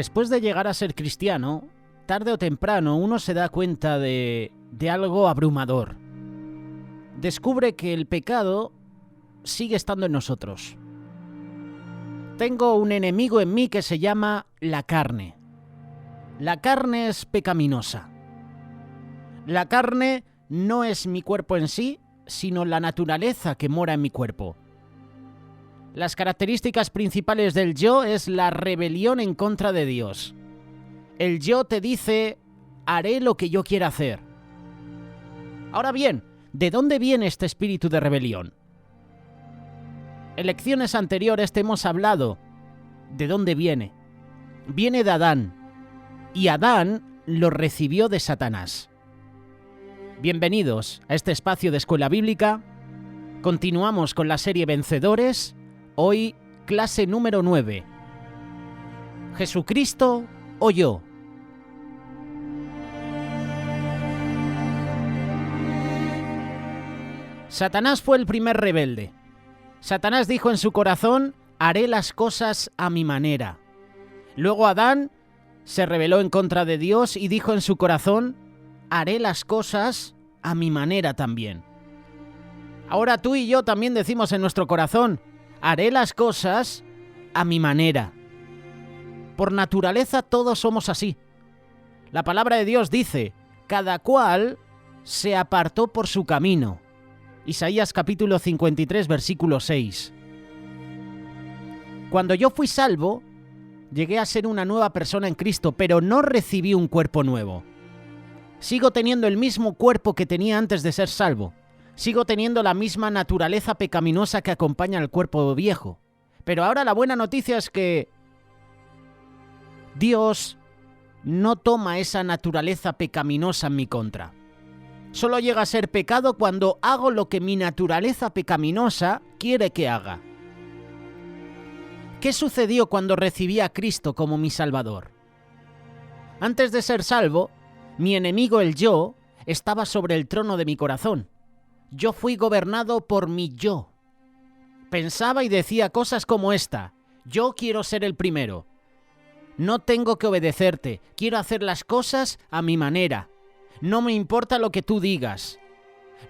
Después de llegar a ser cristiano, tarde o temprano uno se da cuenta de algo abrumador. Descubre que el pecado sigue estando en nosotros. Tengo un enemigo en mí que se llama la carne. La carne es pecaminosa. La carne no es mi cuerpo en sí, sino la naturaleza que mora en mi cuerpo. Las características principales del yo es la rebelión en contra de Dios. El yo te dice, haré lo que yo quiera hacer. Ahora bien, ¿de dónde viene este espíritu de rebelión? En lecciones anteriores te hemos hablado de dónde viene. Viene de Adán, y Adán lo recibió de Satanás. Bienvenidos a este espacio de Escuela Bíblica. Continuamos con la serie Vencedores. Hoy, clase número 9. ¿Jesucristo o yo? Satanás fue el primer rebelde. Satanás dijo en su corazón, haré las cosas a mi manera. Luego Adán se rebeló en contra de Dios y dijo en su corazón, haré las cosas a mi manera también. Ahora tú y yo también decimos en nuestro corazón, haré las cosas a mi manera. Por naturaleza todos somos así. La palabra de Dios dice, cada cual se apartó por su camino. Isaías capítulo 53, versículo 6. Cuando yo fui salvo, llegué a ser una nueva persona en Cristo, pero no recibí un cuerpo nuevo. Sigo teniendo el mismo cuerpo que tenía antes de ser salvo. Sigo teniendo la misma naturaleza pecaminosa que acompaña al cuerpo viejo. Pero ahora la buena noticia es que Dios no toma esa naturaleza pecaminosa en mi contra. Solo llega a ser pecado cuando hago lo que mi naturaleza pecaminosa quiere que haga. ¿Qué sucedió cuando recibí a Cristo como mi Salvador? Antes de ser salvo, mi enemigo el yo estaba sobre el trono de mi corazón. Yo fui gobernado por mi yo. Pensaba y decía cosas como esta. Yo quiero ser el primero. No tengo que obedecerte. Quiero hacer las cosas a mi manera. No me importa lo que tú digas.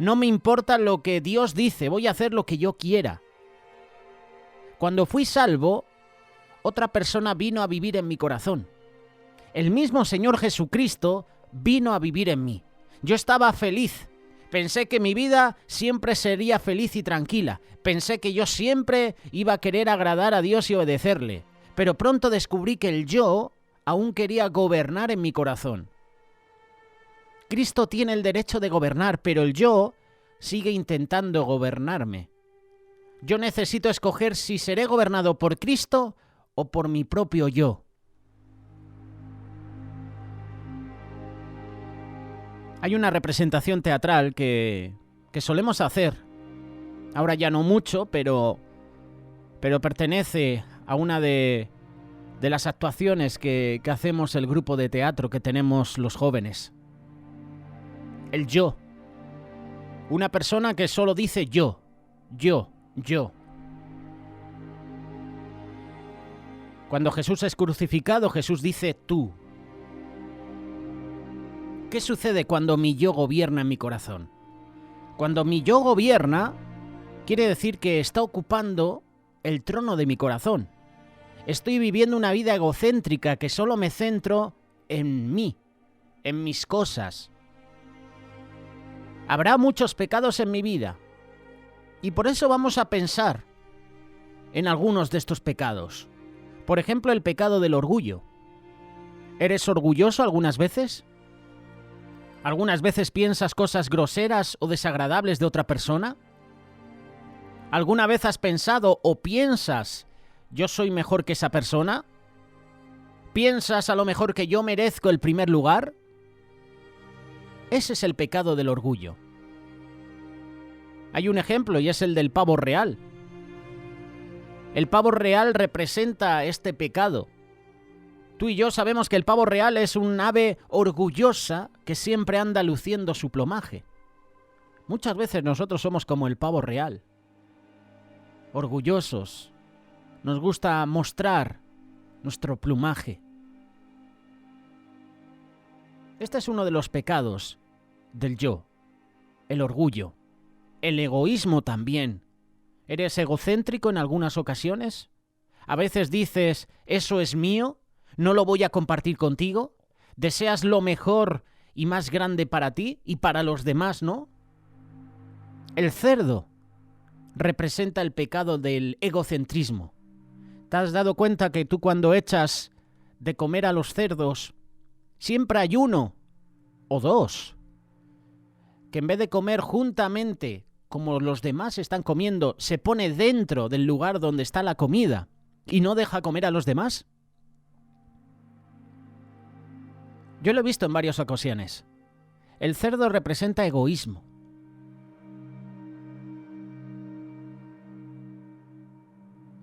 No me importa lo que Dios dice. Voy a hacer lo que yo quiera. Cuando fui salvo, otra persona vino a vivir en mi corazón. El mismo Señor Jesucristo vino a vivir en mí. Yo estaba feliz. Pensé que mi vida siempre sería feliz y tranquila. Pensé que yo siempre iba a querer agradar a Dios y obedecerle. Pero pronto descubrí que el yo aún quería gobernar en mi corazón. Cristo tiene el derecho de gobernar, pero el yo sigue intentando gobernarme. Yo necesito escoger si seré gobernado por Cristo o por mi propio yo. Hay una representación teatral que solemos hacer, ahora ya no mucho, pero pertenece a una de las actuaciones que hacemos el grupo de teatro que tenemos los jóvenes. El yo. Una persona que solo dice yo, yo, yo. Cuando Jesús es crucificado, Jesús dice tú. ¿Qué sucede cuando mi yo gobierna en mi corazón? Cuando mi yo gobierna, quiere decir que está ocupando el trono de mi corazón. Estoy viviendo una vida egocéntrica que solo me centro en mí, en mis cosas. Habrá muchos pecados en mi vida y por eso vamos a pensar en algunos de estos pecados. Por ejemplo, el pecado del orgullo. ¿Eres orgulloso algunas veces? ¿Algunas veces piensas cosas groseras o desagradables de otra persona? ¿Alguna vez has pensado o piensas, yo soy mejor que esa persona? ¿Piensas a lo mejor que yo merezco el primer lugar? Ese es el pecado del orgullo. Hay un ejemplo y es el del pavo real. El pavo real representa este pecado. Tú y yo sabemos que el pavo real es un ave orgullosa que siempre anda luciendo su plumaje. Muchas veces nosotros somos como el pavo real. Orgullosos. Nos gusta mostrar nuestro plumaje. Este es uno de los pecados del yo, el orgullo, el egoísmo también. ¿Eres egocéntrico en algunas ocasiones? A veces dices, eso es mío, no lo voy a compartir contigo. ¿Deseas lo mejor y más grande para ti y para los demás, no? El cerdo representa el pecado del egocentrismo. ¿Te has dado cuenta que tú cuando echas de comer a los cerdos, siempre hay uno o dos que en vez de comer juntamente como los demás están comiendo, se pone dentro del lugar donde está la comida y no deja comer a los demás? Yo lo he visto en varias ocasiones. El cerdo representa egoísmo.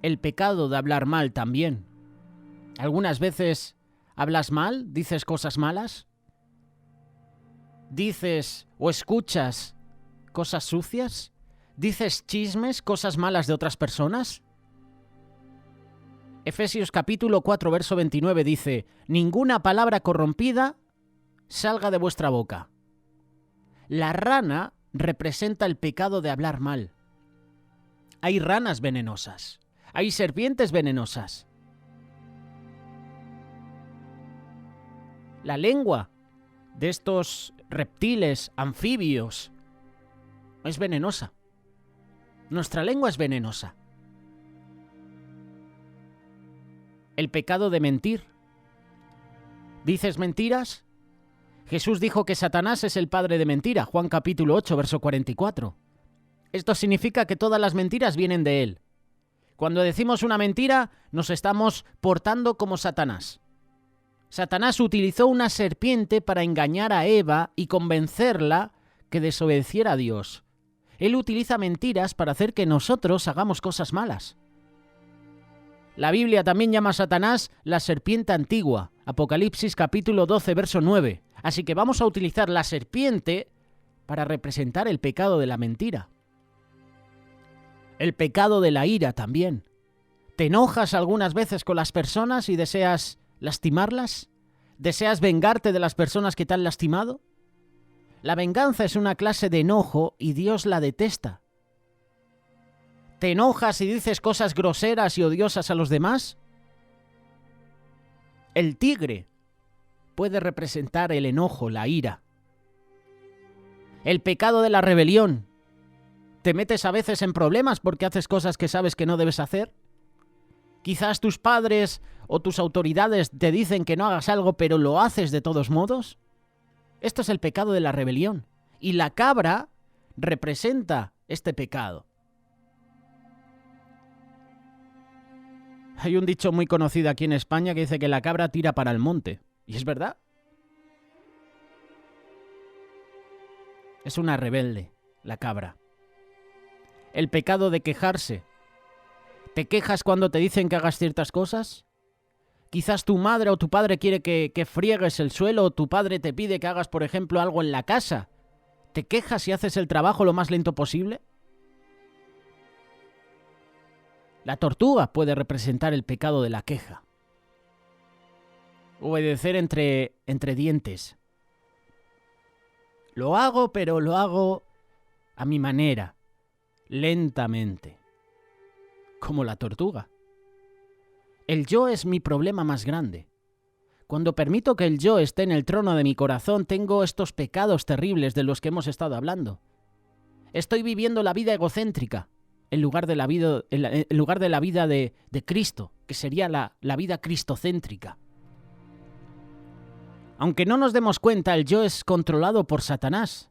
El pecado de hablar mal también. Algunas veces hablas mal, dices cosas malas, dices o escuchas cosas sucias, dices chismes, cosas malas de otras personas. Efesios capítulo 4, verso 29 dice, ninguna palabra corrompida salga de vuestra boca. La rana representa el pecado de hablar mal. Hay ranas venenosas, hay serpientes venenosas. La lengua de estos reptiles, anfibios, es venenosa. Nuestra lengua es venenosa. El pecado de mentir. ¿Dices mentiras? Jesús dijo que Satanás es el padre de mentira, Juan capítulo 8, verso 44. Esto significa que todas las mentiras vienen de él. Cuando decimos una mentira, nos estamos portando como Satanás. Satanás utilizó una serpiente para engañar a Eva y convencerla que desobedeciera a Dios. Él utiliza mentiras para hacer que nosotros hagamos cosas malas. La Biblia también llama a Satanás la serpiente antigua, Apocalipsis capítulo 12, verso 9. Así que vamos a utilizar la serpiente para representar el pecado de la mentira. El pecado de la ira también. ¿Te enojas algunas veces con las personas y deseas lastimarlas? ¿Deseas vengarte de las personas que te han lastimado? La venganza es una clase de enojo y Dios la detesta. ¿Te enojas y dices cosas groseras y odiosas a los demás? El tigre puede representar el enojo, la ira. El pecado de la rebelión. ¿Te metes a veces en problemas porque haces cosas que sabes que no debes hacer? Quizás tus padres o tus autoridades te dicen que no hagas algo, pero lo haces de todos modos. Esto es el pecado de la rebelión. Y la cabra representa este pecado. Hay un dicho muy conocido aquí en España que dice que la cabra tira para el monte. ¿Y es verdad? Es una rebelde, la cabra. El pecado de quejarse. ¿Te quejas cuando te dicen que hagas ciertas cosas? Quizás tu madre o tu padre quiere que friegues el suelo, o tu padre te pide que hagas, por ejemplo, algo en la casa. ¿Te quejas y haces el trabajo lo más lento posible? La tortuga puede representar el pecado de la queja. Obedecer entre dientes. Lo hago, pero lo hago a mi manera, lentamente, como la tortuga. El yo es mi problema más grande. Cuando permito que el yo esté en el trono de mi corazón, tengo estos pecados terribles de los que hemos estado hablando. Estoy viviendo la vida egocéntrica en lugar de la vida de Cristo, que sería la vida cristocéntrica. Aunque no nos demos cuenta, el yo es controlado por Satanás.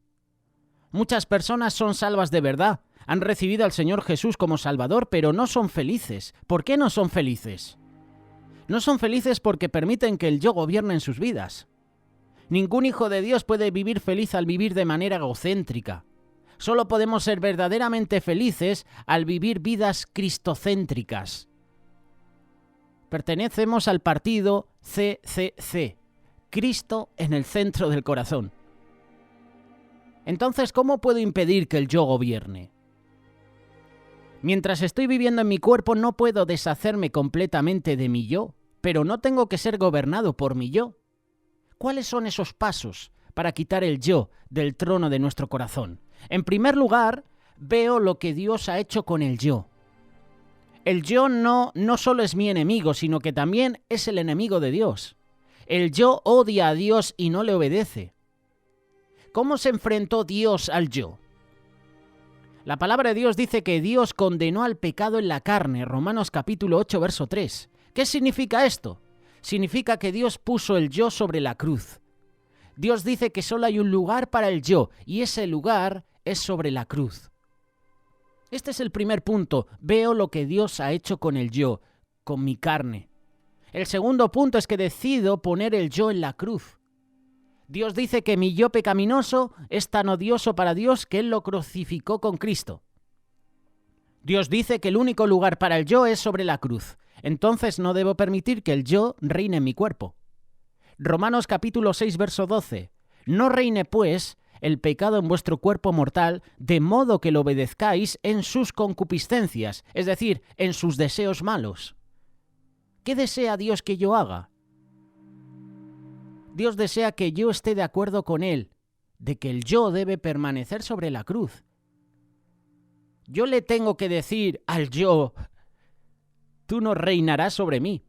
Muchas personas son salvas de verdad, han recibido al Señor Jesús como Salvador, pero no son felices. ¿Por qué no son felices? No son felices porque permiten que el yo gobierne en sus vidas. Ningún hijo de Dios puede vivir feliz al vivir de manera egocéntrica. Solo podemos ser verdaderamente felices al vivir vidas cristocéntricas. Pertenecemos al partido CCC, Cristo en el centro del corazón. Entonces, ¿cómo puedo impedir que el yo gobierne? Mientras estoy viviendo en mi cuerpo, no puedo deshacerme completamente de mi yo, pero no tengo que ser gobernado por mi yo. ¿Cuáles son esos pasos para quitar el yo del trono de nuestro corazón? En primer lugar, veo lo que Dios ha hecho con el yo. El yo no solo es mi enemigo, sino que también es el enemigo de Dios. El yo odia a Dios y no le obedece. ¿Cómo se enfrentó Dios al yo? La palabra de Dios dice que Dios condenó al pecado en la carne, Romanos capítulo 8, verso 3. ¿Qué significa esto? Significa que Dios puso el yo sobre la cruz. Dios dice que solo hay un lugar para el yo, y ese lugar es sobre la cruz. Este es el primer punto. Veo lo que Dios ha hecho con el yo, con mi carne. El segundo punto es que decido poner el yo en la cruz. Dios dice que mi yo pecaminoso es tan odioso para Dios que Él lo crucificó con Cristo. Dios dice que el único lugar para el yo es sobre la cruz. Entonces no debo permitir que el yo reine en mi cuerpo. Romanos capítulo 6, verso 12. No reine, pues, el pecado en vuestro cuerpo mortal, de modo que lo obedezcáis en sus concupiscencias, es decir, en sus deseos malos. ¿Qué desea Dios que yo haga? Dios desea que yo esté de acuerdo con Él, de que el yo debe permanecer sobre la cruz. Yo le tengo que decir al yo, tú no reinarás sobre mí.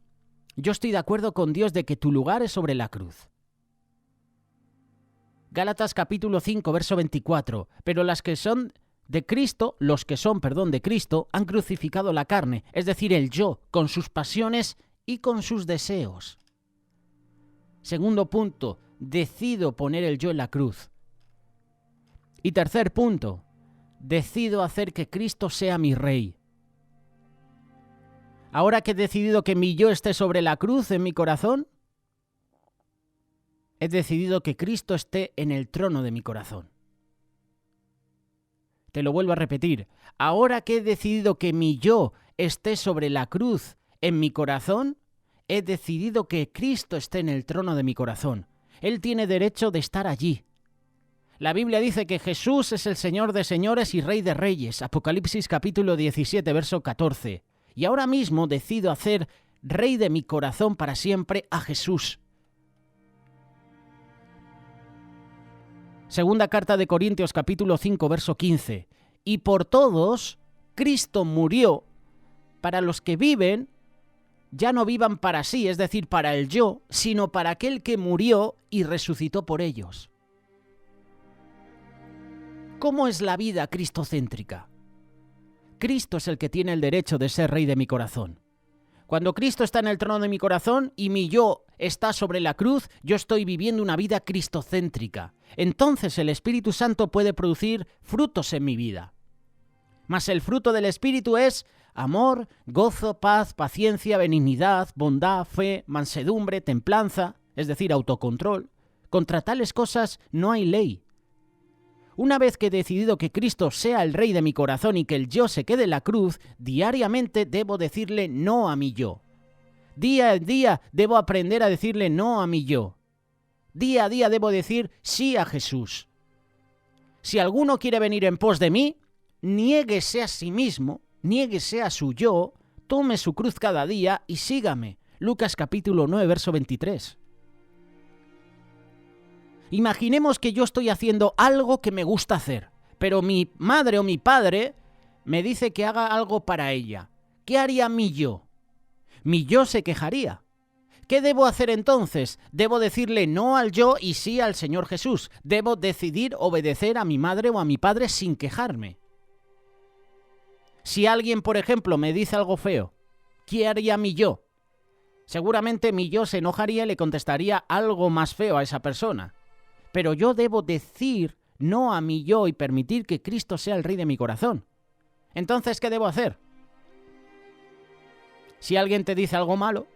Yo estoy de acuerdo con Dios de que tu lugar es sobre la cruz. Gálatas capítulo 5, verso 24. Pero los que son de Cristo, han crucificado la carne, es decir, el yo, con sus pasiones y con sus deseos. Segundo punto, decido poner el yo en la cruz. Y tercer punto, decido hacer que Cristo sea mi rey. Ahora que he decidido que mi yo esté sobre la cruz en mi corazón, he decidido que Cristo esté en el trono de mi corazón. Te lo vuelvo a repetir. Ahora que he decidido que mi yo esté sobre la cruz en mi corazón, he decidido que Cristo esté en el trono de mi corazón. Él tiene derecho de estar allí. La Biblia dice que Jesús es el Señor de señores y Rey de reyes. Apocalipsis capítulo 17, verso 14. Y ahora mismo decido hacer Rey de mi corazón para siempre a Jesús. Segunda carta de Corintios capítulo 5, verso 15. Y por todos, Cristo murió para los que viven, ya no vivan para sí, es decir, para el yo, sino para aquel que murió y resucitó por ellos. ¿Cómo es la vida cristocéntrica? Cristo es el que tiene el derecho de ser rey de mi corazón. Cuando Cristo está en el trono de mi corazón y mi yo está sobre la cruz, yo estoy viviendo una vida cristocéntrica. Entonces el Espíritu Santo puede producir frutos en mi vida. Mas el fruto del Espíritu es amor, gozo, paz, paciencia, benignidad, bondad, fe, mansedumbre, templanza, es decir, autocontrol. Contra tales cosas no hay ley. Una vez que he decidido que Cristo sea el Rey de mi corazón y que el yo se quede en la cruz, diariamente debo decirle no a mi yo. Día a día debo aprender a decirle no a mi yo. Día a día debo decir sí a Jesús. Si alguno quiere venir en pos de mí, niéguese a sí mismo, niéguese a su yo, tome su cruz cada día y sígame. Lucas capítulo 9, verso 23. Imaginemos que yo estoy haciendo algo que me gusta hacer, pero mi madre o mi padre me dice que haga algo para ella. ¿Qué haría mi yo? Mi yo se quejaría. ¿Qué debo hacer entonces? Debo decirle no al yo y sí al Señor Jesús. Debo decidir obedecer a mi madre o a mi padre sin quejarme. Si alguien, por ejemplo, me dice algo feo, ¿qué haría mi yo? Seguramente mi yo se enojaría y le contestaría algo más feo a esa persona. Pero yo debo decir no a mi yo y permitir que Cristo sea el Rey de mi corazón. Entonces, ¿qué debo hacer? Si alguien te dice algo malo,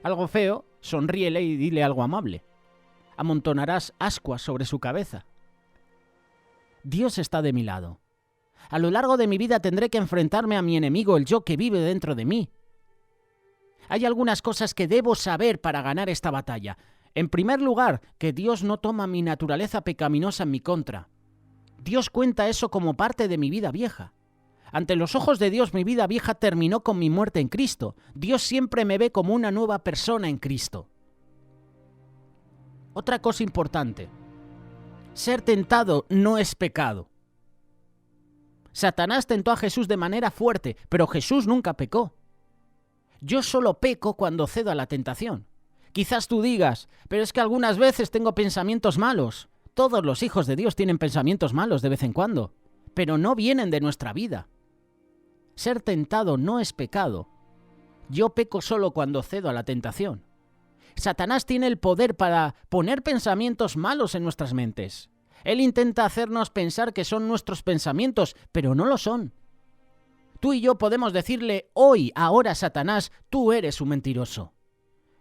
algo feo, sonríele y dile algo amable. Amontonarás ascuas sobre su cabeza. Dios está de mi lado. A lo largo de mi vida tendré que enfrentarme a mi enemigo, el yo que vive dentro de mí. Hay algunas cosas que debo saber para ganar esta batalla. En primer lugar, que Dios no toma mi naturaleza pecaminosa en mi contra. Dios cuenta eso como parte de mi vida vieja. Ante los ojos de Dios, mi vida vieja terminó con mi muerte en Cristo. Dios siempre me ve como una nueva persona en Cristo. Otra cosa importante. Ser tentado no es pecado. Satanás tentó a Jesús de manera fuerte, pero Jesús nunca pecó. Yo solo peco cuando cedo a la tentación. Quizás tú digas, pero es que algunas veces tengo pensamientos malos. Todos los hijos de Dios tienen pensamientos malos de vez en cuando, pero no vienen de nuestra vida. Ser tentado no es pecado. Yo peco solo cuando cedo a la tentación. Satanás tiene el poder para poner pensamientos malos en nuestras mentes. Él intenta hacernos pensar que son nuestros pensamientos, pero no lo son. Tú y yo podemos decirle hoy, ahora, Satanás, tú eres un mentiroso.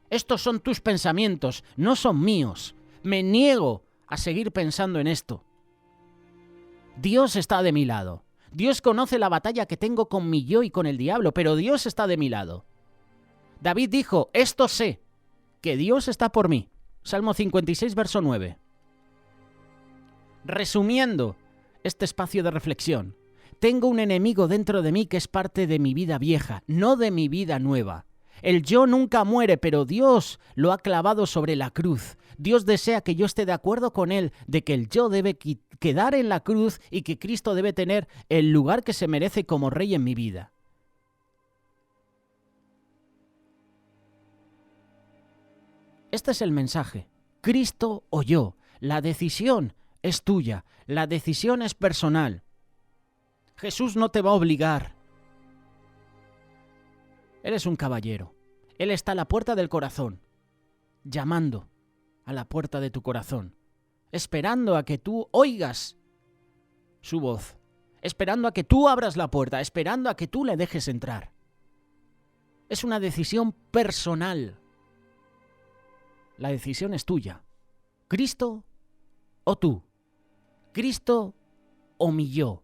Estos son tus pensamientos, no son míos. Me niego a seguir pensando en esto. Dios está de mi lado. Dios conoce la batalla que tengo con mi yo y con el diablo, pero Dios está de mi lado. David dijo, esto sé, que Dios está por mí. Salmo 56, verso 9. Resumiendo este espacio de reflexión, tengo un enemigo dentro de mí que es parte de mi vida vieja, no de mi vida nueva. El yo nunca muere, pero Dios lo ha clavado sobre la cruz. Dios desea que yo esté de acuerdo con Él, de que el yo debe quedar en la cruz y que Cristo debe tener el lugar que se merece como Rey en mi vida. Este es el mensaje. Cristo o yo. La decisión es tuya. La decisión es personal. Jesús no te va a obligar. Eres un caballero. Él está a la puerta del corazón, llamando a la puerta de tu corazón, esperando a que tú oigas su voz, esperando a que tú abras la puerta, esperando a que tú le dejes entrar. Es una decisión personal. La decisión es tuya. ¿Cristo o tú? ¿Cristo o mi yo?